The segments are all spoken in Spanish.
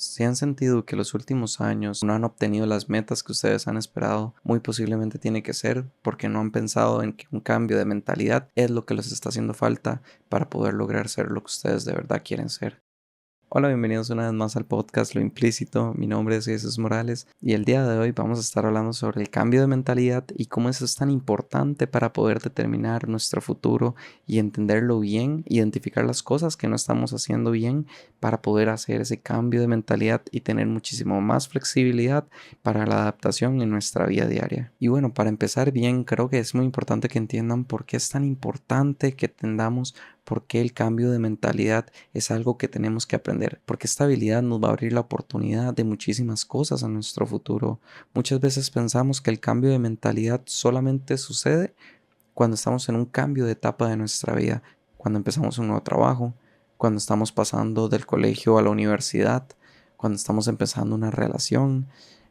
Si han sentido que los últimos años no han obtenido las metas que ustedes han esperado, muy posiblemente tiene que ser porque no han pensado en que un cambio de mentalidad es lo que les está haciendo falta para poder lograr ser lo que ustedes de verdad quieren ser. Hola, bienvenidos una vez más al podcast Lo Implícito. Mi nombre es Jesús Morales y el día de hoy vamos a estar hablando sobre el cambio de mentalidad y cómo eso es tan importante para poder determinar nuestro futuro y entenderlo bien, identificar las cosas que no estamos haciendo bien para poder hacer ese cambio de mentalidad y tener muchísimo más flexibilidad para la adaptación en nuestra vida diaria. Y bueno, para empezar bien, creo que es muy importante que entiendan por qué es tan importante que entendamos por qué el cambio de mentalidad es algo que tenemos que aprender, porque esta habilidad nos va a abrir la oportunidad de muchísimas cosas en nuestro futuro. Muchas veces pensamos que el cambio de mentalidad solamente sucede cuando estamos en un cambio de etapa de nuestra vida, cuando empezamos un nuevo trabajo, cuando estamos pasando del colegio a la universidad, cuando estamos empezando una relación,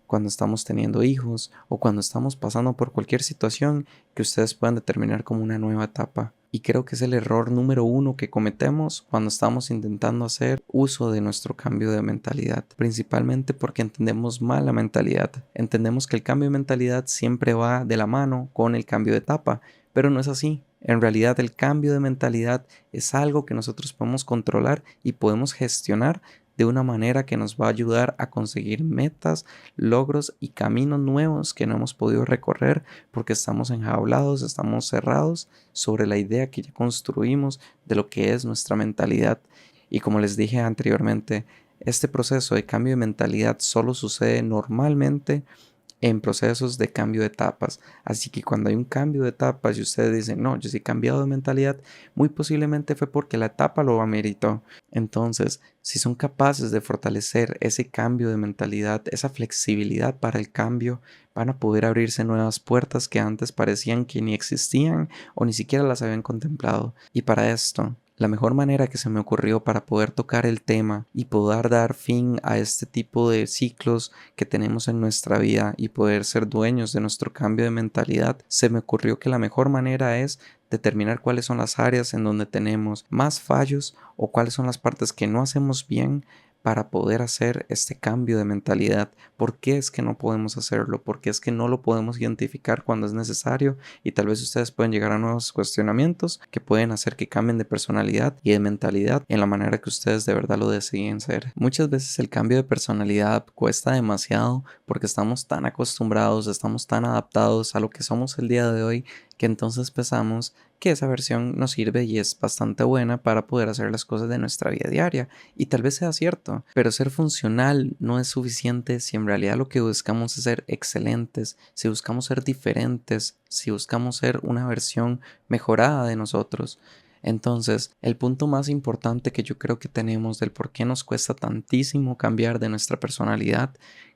cuando estamos teniendo hijos o cuando estamos pasando por cualquier situación que ustedes puedan determinar como una nueva etapa. Y creo que es el error número uno que cometemos cuando estamos intentando hacer uso de nuestro cambio de mentalidad. Principalmente porque entendemos mal la mentalidad. Entendemos que el cambio de mentalidad siempre va de la mano con el cambio de etapa, pero no es así. En realidad el cambio de mentalidad es algo que nosotros podemos controlar y podemos gestionar de una manera que nos va a ayudar a conseguir metas, logros y caminos nuevos que no hemos podido recorrer porque estamos enjaulados, estamos cerrados sobre la idea que ya construimos de lo que es nuestra mentalidad. Y como les dije anteriormente, este proceso de cambio de mentalidad solo sucede normalmente en procesos de cambio de etapas. Así que cuando hay un cambio de etapas y ustedes dicen, no, yo sí he cambiado de mentalidad, muy posiblemente fue porque la etapa lo ameritó. Entonces, si son capaces de fortalecer ese cambio de mentalidad, esa flexibilidad para el cambio, van a poder abrirse nuevas puertas que antes parecían que ni existían o ni siquiera las habían contemplado. Y para esto, la mejor manera que se me ocurrió para poder tocar el tema y poder dar fin a este tipo de ciclos que tenemos en nuestra vida y poder ser dueños de nuestro cambio de mentalidad, se me ocurrió que la mejor manera es determinar cuáles son las áreas en donde tenemos más fallos o cuáles son las partes que no hacemos bien para poder hacer este cambio de mentalidad. ¿Por qué es que no podemos hacerlo? ¿Por qué es que no lo podemos identificar cuando es necesario? Y tal vez ustedes pueden llegar a nuevos cuestionamientos que pueden hacer que cambien de personalidad y de mentalidad en la manera que ustedes de verdad lo deciden ser. Muchas veces el cambio de personalidad cuesta demasiado porque estamos tan acostumbrados, estamos tan adaptados a lo que somos el día de hoy que entonces pensamos que esa versión nos sirve y es bastante buena para poder hacer las cosas de nuestra vida diaria. Y tal vez sea cierto, pero ser funcional no es suficiente si en realidad lo que buscamos es ser excelentes, si buscamos ser diferentes, si buscamos ser una versión mejorada de nosotros. Entonces, el punto más importante que yo creo que tenemos del por qué nos cuesta tantísimo cambiar de nuestra personalidad,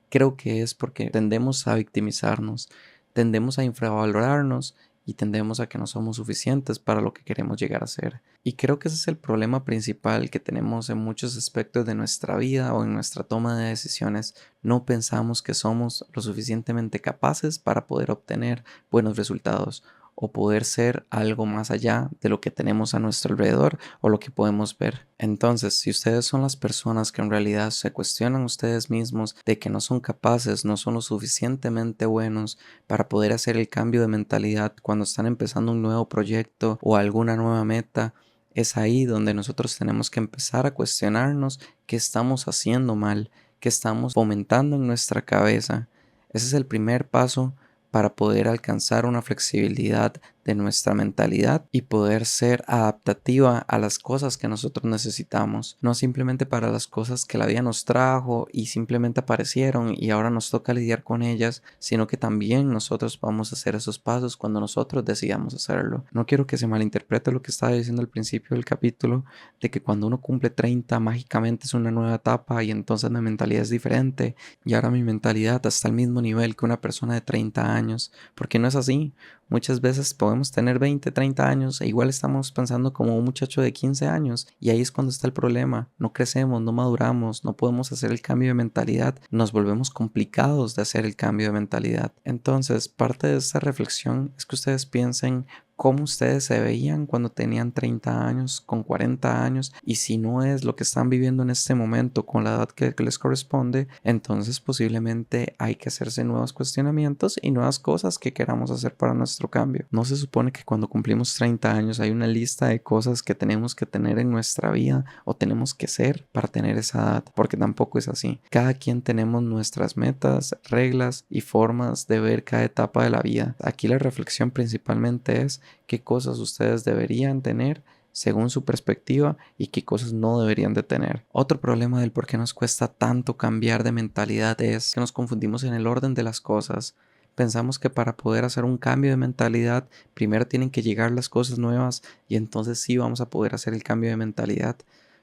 creo que es porque tendemos a victimizarnos, tendemos a infravalorarnos y tendemos a que no somos suficientes para lo que queremos llegar a ser. Y creo que ese es el problema principal que tenemos en muchos aspectos de nuestra vida o en nuestra toma de decisiones. No pensamos que somos lo suficientemente capaces para poder obtener buenos resultados o poder ser algo más allá de lo que tenemos a nuestro alrededor o lo que podemos ver. Entonces, si ustedes son las personas que en realidad se cuestionan ustedes mismos de que no son capaces, no son lo suficientemente buenos para poder hacer el cambio de mentalidad cuando están empezando un nuevo proyecto o alguna nueva meta, es ahí donde nosotros tenemos que empezar a cuestionarnos qué estamos haciendo mal, qué estamos fomentando en nuestra cabeza. Ese es el primer paso para poder alcanzar una flexibilidad de nuestra mentalidad y poder ser adaptativa a las cosas que nosotros necesitamos, no simplemente para las cosas que la vida nos trajo y simplemente aparecieron y ahora nos toca lidiar con ellas, sino que también nosotros vamos a hacer esos pasos cuando nosotros decidamos hacerlo. No quiero que se malinterprete lo que estaba diciendo al principio del capítulo, de que cuando uno cumple 30 mágicamente es una nueva etapa y entonces mi mentalidad es diferente y ahora mi mentalidad está al mismo nivel que una persona de 30 años, porque no es así. Muchas veces podemos tener 20, 30 años e igual estamos pensando como un muchacho de 15 años y ahí es cuando está el problema. No crecemos, no maduramos, no podemos hacer el cambio de mentalidad, nos volvemos complicados de hacer el cambio de mentalidad. Entonces, parte de esta reflexión es que ustedes piensen cómo ustedes se veían cuando tenían 30 años, con 40 años, y si no es lo que están viviendo en este momento con la edad que les corresponde, entonces posiblemente hay que hacerse nuevos cuestionamientos y nuevas cosas que queramos hacer para nuestro cambio. No se supone que cuando cumplimos 30 años hay una lista de cosas que tenemos que tener en nuestra vida o tenemos que ser para tener esa edad, porque tampoco es así. Cada quien tenemos nuestras metas, reglas y formas de ver cada etapa de la vida. Aquí la reflexión principalmente es qué cosas ustedes deberían tener según su perspectiva y qué cosas no deberían de tener. Otro problema del por qué nos cuesta tanto cambiar de mentalidad es que nos confundimos en el orden de las cosas. Pensamos que para poder hacer un cambio de mentalidad, primero tienen que llegar las cosas nuevas y entonces sí vamos a poder hacer el cambio de mentalidad.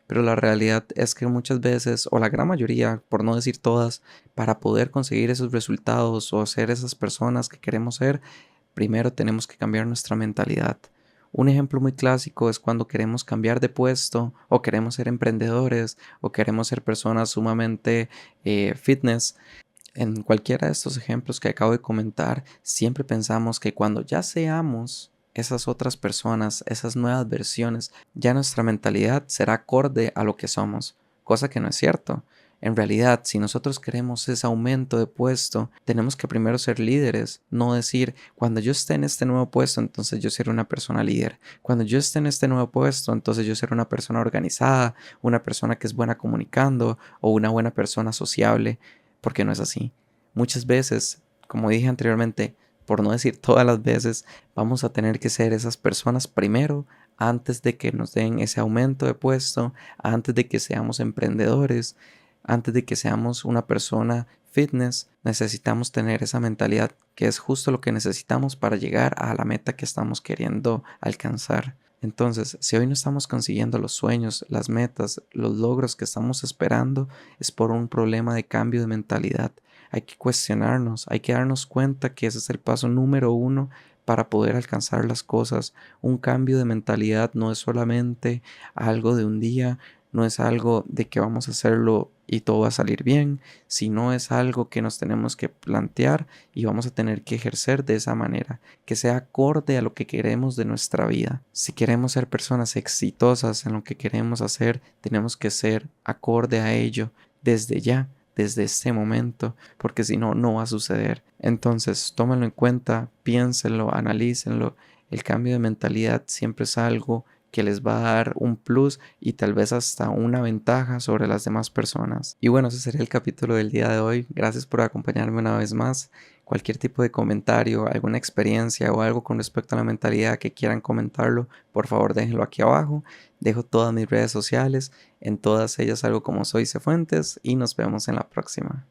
Pero la realidad es que muchas veces, o la gran mayoría, por no decir todas, para poder conseguir esos resultados o ser esas personas que queremos ser, primero tenemos que cambiar nuestra mentalidad. Un ejemplo muy clásico es cuando queremos cambiar de puesto o queremos ser emprendedores o queremos ser personas sumamente fitness. En cualquiera de estos ejemplos que acabo de comentar, siempre pensamos que cuando ya seamos esas otras personas, esas nuevas versiones, ya nuestra mentalidad será acorde a lo que somos, cosa que no es cierto. En realidad, si nosotros queremos ese aumento de puesto, tenemos que primero ser líderes, no decir, cuando yo esté en este nuevo puesto, entonces yo seré una persona líder. Cuando yo esté en este nuevo puesto, entonces yo seré una persona organizada, una persona que es buena comunicando o una buena persona sociable, porque no es así. Muchas veces, como dije anteriormente, por no decir todas las veces, vamos a tener que ser esas personas primero antes de que nos den ese aumento de puesto, antes de que seamos emprendedores, antes de que seamos una persona fitness. Necesitamos tener esa mentalidad que es justo lo que necesitamos para llegar a la meta que estamos queriendo alcanzar. Entonces, si hoy no estamos consiguiendo los sueños, las metas, los logros que estamos esperando, es por un problema de cambio de mentalidad. Hay que cuestionarnos, hay que darnos cuenta que ese es el paso número uno para poder alcanzar las cosas. Un cambio de mentalidad no es solamente algo de un día, no es algo de que vamos a hacerlo y todo va a salir bien, sino es algo que nos tenemos que plantear y vamos a tener que ejercer de esa manera, que sea acorde a lo que queremos de nuestra vida. Si queremos ser personas exitosas en lo que queremos hacer, tenemos que ser acorde a ello desde ya, desde este momento, porque si no, no va a suceder. Entonces, tómenlo en cuenta, piénsenlo, analícenlo. El cambio de mentalidad siempre es algo que les va a dar un plus y tal vez hasta una ventaja sobre las demás personas. Y bueno, ese sería el capítulo del día de hoy. Gracias por acompañarme una vez más. Cualquier tipo de comentario, alguna experiencia o algo con respecto a la mentalidad que quieran comentarlo, por favor déjenlo aquí abajo. Dejo todas mis redes sociales, en todas ellas algo como Soy Cefuentes y nos vemos en la próxima.